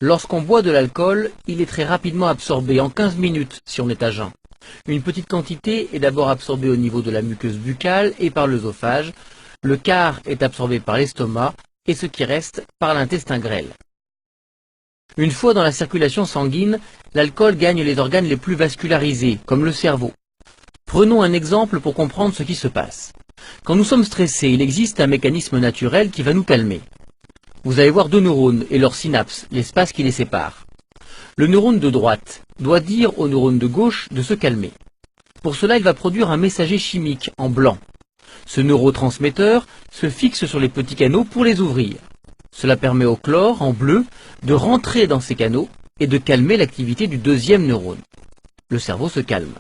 Lorsqu'on boit de l'alcool, il est très rapidement absorbé, en 15 minutes si on est à jeun. Une petite quantité est d'abord absorbée au niveau de la muqueuse buccale et par l'œsophage. Le quart est absorbé par l'estomac et ce qui reste par l'intestin grêle. Une fois dans la circulation sanguine, l'alcool gagne les organes les plus vascularisés, comme le cerveau. Prenons un exemple pour comprendre ce qui se passe. Quand nous sommes stressés, il existe un mécanisme naturel qui va nous calmer. Vous allez voir deux neurones et leurs synapses, l'espace qui les sépare. Le neurone de droite doit dire au neurone de gauche de se calmer. Pour cela, il va produire un messager chimique en blanc. Ce neurotransmetteur se fixe sur les petits canaux pour les ouvrir. Cela permet au chlore, en bleu, de rentrer dans ces canaux et de calmer l'activité du deuxième neurone. Le cerveau se calme.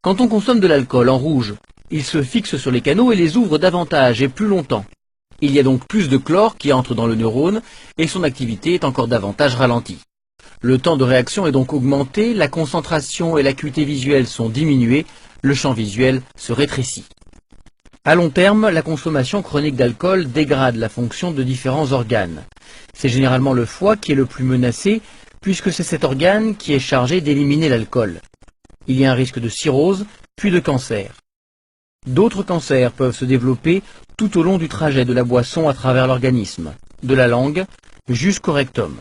Quand on consomme de l'alcool en rouge, il se fixe sur les canaux et les ouvre davantage et plus longtemps. Il y a donc plus de chlore qui entre dans le neurone et son activité est encore davantage ralentie. Le temps de réaction est donc augmenté, la concentration et l'acuité visuelle sont diminuées, le champ visuel se rétrécit. À long terme, la consommation chronique d'alcool dégrade la fonction de différents organes. C'est généralement le foie qui est le plus menacé, puisque c'est cet organe qui est chargé d'éliminer l'alcool. Il y a un risque de cirrhose, puis de cancer. D'autres cancers peuvent se développer tout au long du trajet de la boisson à travers l'organisme, de la langue jusqu'au rectum.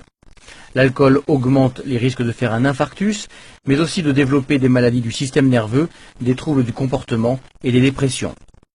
L'alcool augmente les risques de faire un infarctus, mais aussi de développer des maladies du système nerveux, des troubles du comportement et des dépressions.